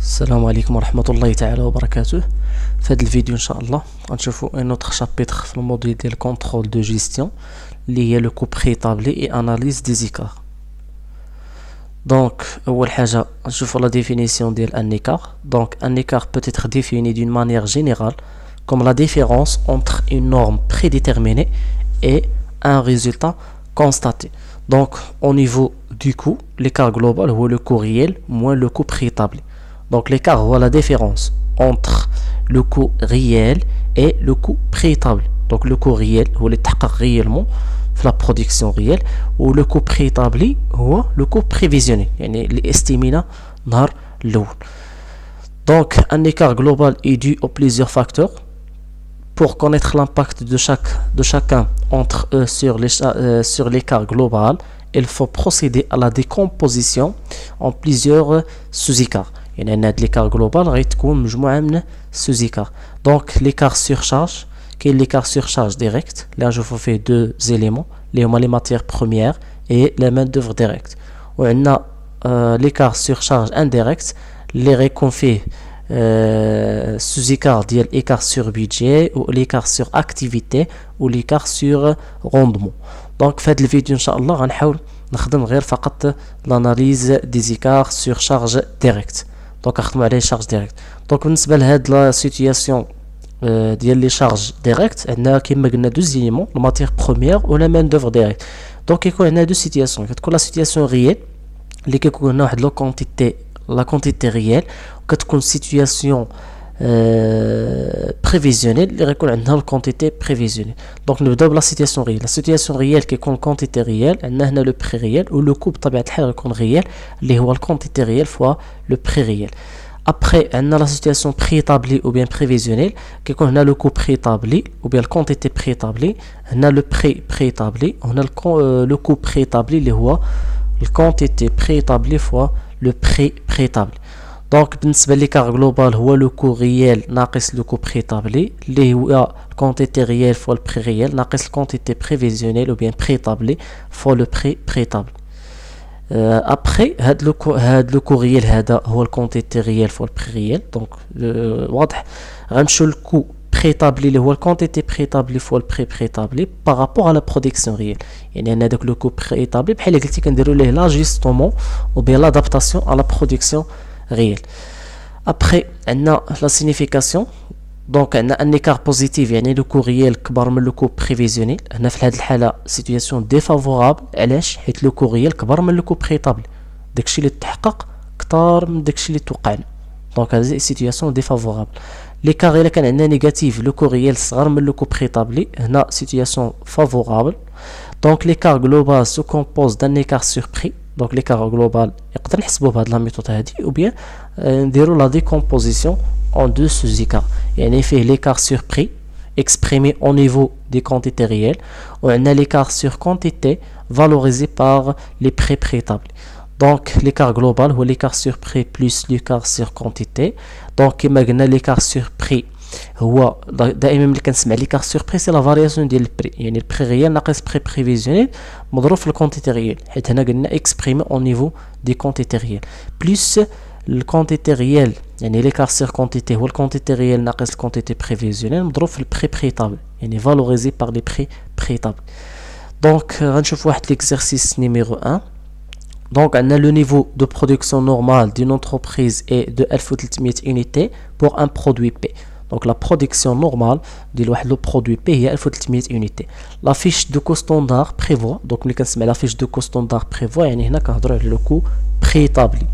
السلام عليكم ورحمة الله تعالى وبركاته. في هذا الفيديو ان شاء الله غنشوفوا ان اوتر شابيتر في الموديل ديال كونترول دو جيستيون اللي هي لو كو بريتابلي اي اناليز دي زيكار. دونك اول حاجه نشوفوا لا ديفينيسيون ديال ان écart. Donc un écart peut être défini d'une manière générale comme la différence entre une norme prédéterminée et un résultat constaté. Donc au niveau du coût, l'écart global ou le coût réel moins le coût préétabli. Donc l'écart ou la différence entre le coût réel et le coût préétabli. Donc le coût réel ou les تحقق réellement في la production réelle ou le coût préétabli ou le coût prévisionnel يعني اللي استيمينا نهار الأول. Donc un écart global est dû aux plusieurs facteurs. Pour connaître l'impact de chacun entre eux sur l'écart global, il faut procéder à la décomposition en plusieurs sous-écarts. Il y a l'écart global غيتكون مجموعة من sous-écarts. Donc l'écart surcharge, qui est l'écart surcharge direct. Là je vous fais deux éléments, les matières premières et la main d'œuvre directe. On a l'écart surcharge indirect, les qu'on fait sous-écart ديال l'écart sur budget ou l'écart sur activité ou l'écart sur rendement. Donc في هذا الفيديو ان شاء الله غنحاول نخدم غير فقط l'analyse des écarts sur charge directe. دونك نخدموا عليه charge direct. دونك بالنسبه لهاد لا سيتوياسيون ديال لي شارج ديريكت عندنا كما قلنا دو زيليمون لا ماتير بروميير ولا مان دوفر ديريكت. دونك كيكون عندنا دو سيتوياسيون، كتكون لا سيتوياسيون ريال اللي كيكون عندنا واحد لو كونتيتي لا كونتيتي ريال، وكتكون سيتوياسيون بريفيزيونيل اللي غيكون عندنا الكونتيتي بريفيزيونيل. دونك نبداو بلا سيتوياسيون ريال. لا سيتوياسيون ريال كيكون كونتيتي ريال، عندنا هنا لو بري ريال ولو كو بطبيعه الحال غيكون ريال اللي هو الكونتيتي ريال فوا لو بري ريال. Après, on a la situation préétablie ou bien prévisionnelle, qui on a le coût préétabli ou bien la quantité préétablie, on a le prix préétabli, on a le coût préétabli, la quantité préétablie fois le prix préétabli. Donc, l'écart global, c'est le coût réel ناقص le coût préétabli, la quantité réelle fois le prix réel ناقص la quantité prévisionnelle ou bien préétablie fois le prix préétabli. Après هاد لو كو ريال هذا هو الكونتيتي ريال فور البري ريال. دونك واضح غنمشيو للكو بريتابلي اللي هو الكونتيتي بريتابلي فور البري بريتابلي بارابور على برودكسيون ريال. يعني انا داك لو كو بريتابلي بحال قلتي كنديروا ليه لاجيستومون او بيان لادابتاسيون على برودكسيون ريال. ابخي عندنا لا سينيفيكاسيون. دونك عندنا ان écart بوزيتيف يعني لو كو ريال كبر من لو كو بريفيزيونيل. هنا في هذه الحاله سيتوياسيون ديفافورابل. علاش؟ حيت لو كو ريال كبر من لو كو بريتابل، داكشي اللي تحقق كثار من داكشي اللي توقع. دونك هذه سيتوياسيون ديفافورابل. ليكار الا كان عندنا نيجاتيف لو كو ريال صغر من لو كو بريتابلي، هنا سيتوياسيون فافورابل. دونك ليكار جلوبال سو كومبوز دان écart سوربري. دونك ليكار جلوبال يقدر نحسبوه بهاد لا ميثود هادي او بيان نديرو لا ديكومبوزيسيون en deux sous-écarts. يعني فيه l'écart sur prix exprimé au niveau des quantités réelles ou on a l'écart sur quantité valorisé par les prix préétablis. Donc l'écart global ou l'écart sur prix plus l'écart sur quantité. Donc كما قلنا l'écart sur prix هو دائما ملي كنسمع l'écart sur prix c'est la variation ديال البري، يعني البري ريال ناقص بري بريفيزيونيل مضروب في الكونتيتي ريال، حيت هنا قلنا exprimé au niveau des quantités réelles plus الكونتيتي ريال يعني l'écart sur quantité هو الكونتيتي ريال ناقص الكونتيتي بريفيزيونيل مضروب في البري بريتابل يعني valorisé par les prix préétablis. دونك غنشوف واحد l'exercice numéro 1. Donc on a le niveau de production normal d'une entreprise est de 1300 unités pour un produit P. Donc la production normale ديال واحد لو produit P هي 1300 unités. La fiche de coût standard prévoit. Donc ملي كنسمع la fiche de coût standard prévoit يعني هنا كنهضروا على لو coût préétabli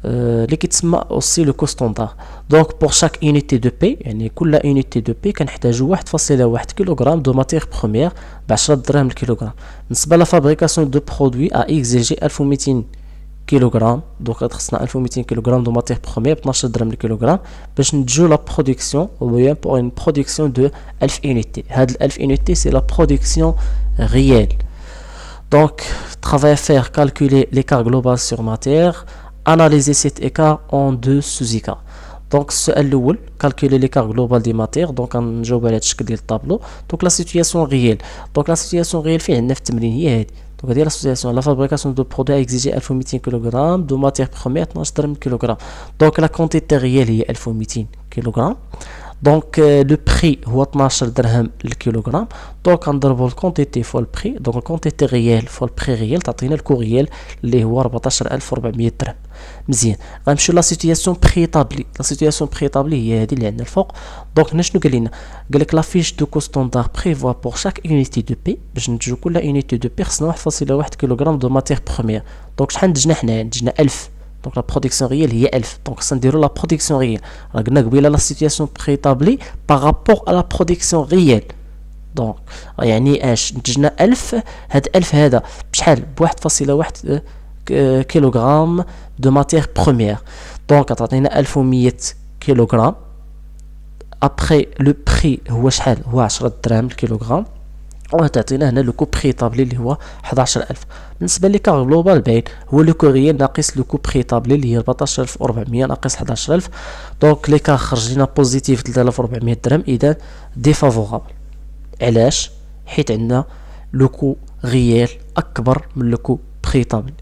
اللي كيتسمى aussi le coût standard. Donc pour chaque unité de P يعني كل unité de P كنحتاجو 1.1 كيلوغرام دو ماتير بروميير ب 10 دراهم الكيلوغرام. بالنسبه لا فابريكاسيون دو برودوي ا اكزيجي 1200 كيلوغرام. دونك خصنا 1200 كيلوغرام دو ماتير بروميير ب 12 درهم الكيلوغرام باش ندجو لا برودكسيون او بيان بور اون برودكسيون دو 1000 unité. هاد 1000 unité سي لا برودكسيون ريال. Donc travail à faire, calculer l'écart global sur matière, analyser cet écart en deux sous-écarts. Donc السؤال الاول calculer l'écart global des matières. دونك غنجاوب على هذا الشكل ديال الطابلو. دونك لا سيتوياسيون ريال. دونك لا سيتوياسيون ريال فيه عندنا في التمرين هي هذه. Donc هذه la situation. La fabrication de produits a exigé 1200 kg de matière première 12 درهم كيلوغرام. Donc la quantité réelle هي 1200 kg. Donc le prix هو 12 درهم الكيلوغرام. Donc نضربوا الكونتيتي فوا البري. Donc الكونتيتي ريال فوا البري ريال تعطينا الكو ريال اللي هو 14400 درهم. مزيان غنمشيو لا سيتوياسيون بريطابلي. لا سيتوياسيون بريطابلي هي هذه اللي عندنا الفوق. دونك هنا شنو قال لنا؟ قال لك لا فيش دو كو ستاندار بريفوا بور شاك يونيتي دو بي. باش ننتجو كل يونيتي دو بي خصنا 1.1 كيلوغرام دو ماتيغ بروميير. دونك شحال نتجنا حنايا؟ نتجنا 1000. Donc la production réelle هي 1000. Donc ça نديرو la production réelle. راه قلنا قبيله la situation préétablie par rapport à la production réelle. Donc يعني اش نتجنا 1000. هاد 1000 هذا بشحال؟ ب 1.1 كيلوغرام دو ماتيغ بروميير. دونك تعطينا 1100 كيلوغرام. ابري لو بري هو شحال؟ هو 10 دراهم الكيلوغرام. وتعطينا هنا لو كو بريطابلي اللي هو 11000. بالنسبه لي كار جلوبال باين هو لو كو ريال ناقص لو كو بريطابلي اللي هي 14400 ناقص 11000. دونك لي كار خرج لنا بوزيتيف 3400 درهم. اذا ديفافورابل. علاش؟ حيت عندنا لو كو ريال اكبر من لو كو بريطابلي.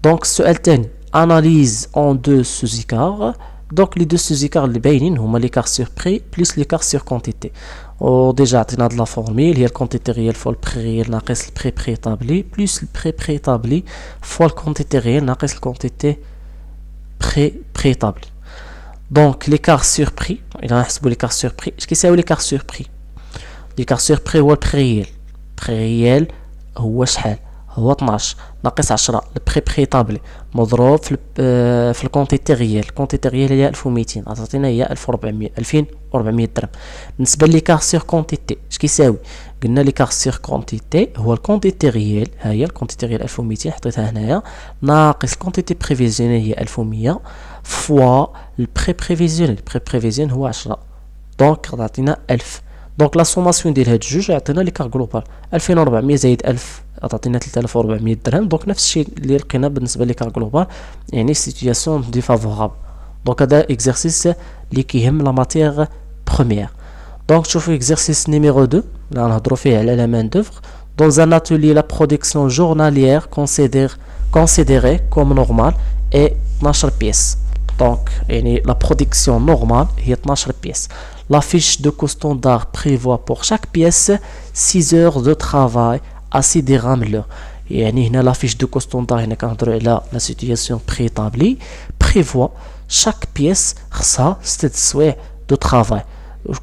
دونك السؤال الثاني اناليز اون دو سوزيكار. دونك لي دو سوزيكار اللي باينين هما لي كار سور بري بلس لي كار سور كونتيتي. وديجا عطينا هاد لا فورميل هي الكونتيتي ريال فوا البري ريال ناقص البري بريطابلي بلس البري بريطابلي فوا الكونتيتي ريال ناقص الكونتيتي بريطابلي. دونك لي كار سور بري الا نحسبوا لي كار سور بري اش كيساوي لي كار سور بري؟ لي كار سور بري هو البري ريال. البري ريال هو شحال؟ هو 12 ناقص 10 البري بريطابلي مضروب في الكونتيتي ريال. الكونتيتي ريال هي 1200 عطاتنا هي 2400 درهم. بالنسبه لي كار سور كونتيتي اش كيساوي؟ قلنا لي كار سور كونتيتي هو الكونتيتي ريال. ها هي الكونتيتي ريال 1200 حطيتها هنايا ناقص الكونتيتي بريفيزيونيل هي 1100 فوا البري بريفيزيونيل. البري بريفيزيون هو 10. دونك تعطينا 1000. دونك لا سوماسيون ديال هاد الجوج عطينا لي كار جلوبال 2400 زائد 1000 عطاتينا 3400 درهم. دونك نفس الشيء اللي لقينا بالنسبه لي كار جلوبال يعني سيتوياسيون ديفافورابل. دونك هذا اكزرسيس اللي كيهم لا ماتيغ بروميير. دونك شوفوا اكزرسيس نيميرو 2 اللي غنهضروا فيه على لا مان دوفر. Dans un atelier, la production journalière considérée comme normale est 12 pièces. Donc, la production normale est 12 pièces. La fiche de coût standard prévoit pour chaque pièce 6 heures de travail à 6 dirhams l'heure. يعني هنا لا فيش دو كو ستوندار هنا كنهضروا على لا سيتوياسيون بريطابلي بريفوا شاك بيس خصها 6 سوايع دو طرافاي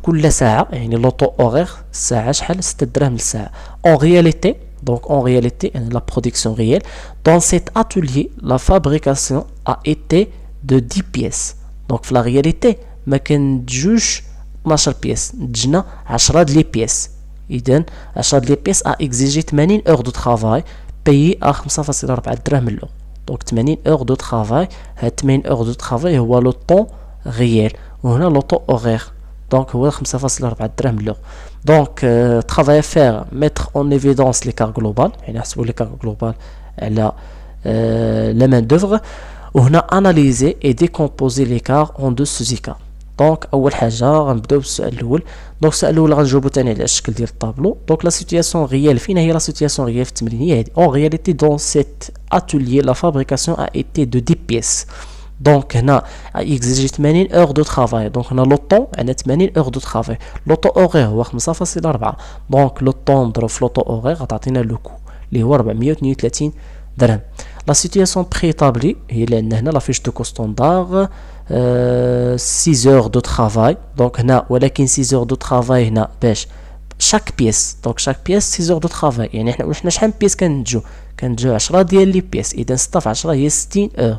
كل ساعه. يعني لوطو اورير الساعه شحال؟ 6 دراهم للساعه. اون رياليتي donc en réalité la production réelle dans cet atelier la fabrication a été de 10 pièces. donc في la réalité ما كنتجوش 12 بيس نتجنا 10 لي بيس. اذا 10 لي بيس a exigé 80 heures de travail payé à 5.4 درهم اللو. donc 80 heures de travail. هاد 80 heures de travail هو لو طون ريال وهنا لو طون اورير. donc هو 5.4 درهم اللو. donc travail à faire mettre en évidence l'écart global. يعني نحسبوا l'écart global على la main d'œuvre. وهنا analyser et décomposer l'écart en deux sous-écarts. دونك اول حاجه غنبداو بالسؤال الاول. دونك السؤال الاول غنجاوبو ثاني على الشكل ديال الطابلو. دونك لا سيتوياسيون ريال فين هي لا سيتوياسيون ريال في التمرين؟ هي هادي اون رياليتي دون سيت اتوليي لا فابريكاسيون ا ايتي دو 10 بيس. دونك هنا اكزيجي 80 اور دو طرافاي. دونك هنا لو طون عندنا 80 اور دو طرافاي. لو طون اورير هو 5.4. دونك لو طون نضرب في لو طون اورير غتعطينا لو كو اللي هو 432 درهم. لا سيتوياسيون بريطابلي هي اللي عندنا هنا لا فيش دو كو ستاندار 6 heures de travail. donc هنا ولكن 6 heures de travail هنا باش chaque pièce. donc chaque pièce 6 heures de travail. يعني حنا شحال بيس كنتجو 10 ديال لي بيس. اذا 6 في 10 هي 60 اور.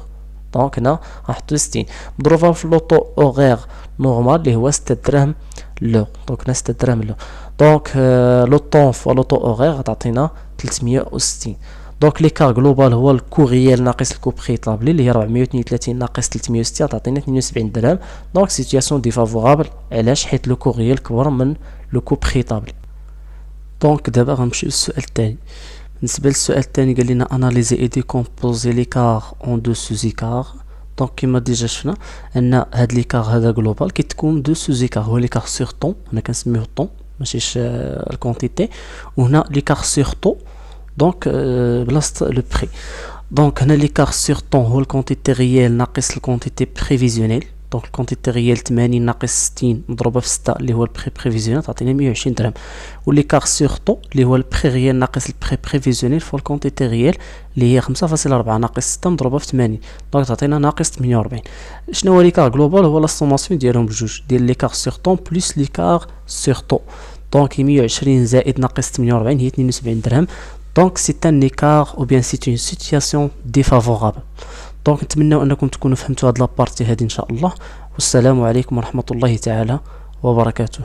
دونك هنا غنحطو 60 مضروبه في لوطو اورير نورمال اللي هو 6 دراهم لو. دونك هنا 6 دراهم لو. دونك لو طون فوا لوطو اورير غتعطينا 360. دونك ليكار جلوبال هو الكو ريال ناقص الكو بريطابلي اللي هي 432 ناقص 360 تعطينا 72 درهم. دونك سيتوياسيون ديفافورابل. علاش؟ حيت لو كو ريال كبر من لو كو بريطابلي. دونك دابا غنمشيو للسؤال الثاني. بالنسبه للسؤال الثاني قال لنا اناليزي اي ديكومبوزي ليكار اون دو سوزيكار. دونك كيما ديجا شفنا ان هاد ليكار هذا جلوبال كيتكون دو سوزيكار. هو ليكار سور طون هنا كنسميوه طون ماشيش الكونتيتي. وهنا ليكار سور طون دونك بلاصه لو بري. دونك هنا ليكار سور طون هو الكونتيتي ريال ناقص الكونتيتي بريفيزيونيل. دونك الكونتيتي ريال 80 ناقص 60 مضروبه في 6 اللي هو البري بريفيزيونيل تعطينا 120 درهم. وليكار سور طون اللي هو البري ريال ناقص البري بريفيزيونيل فوا الكونتيتي ريال اللي هي 5.4 ناقص 6 مضروبه في 80 دونك تعطينا ناقص 48. شنو هو ليكار جلوبال؟ هو لا سوماسيون ديالهم بجوج ديال ليكار سور طون بلس ليكار سور طون. دونك 120 زائد ناقص 48 هي 72 درهم. دونك سي ان ايكار او بيان سي اون سيتياسيون ديفافورابل. دونك نتمنى انكم تكونوا فهمتوا هاد لابارتي هذه ان شاء الله. والسلام عليكم ورحمه الله تعالى وبركاته.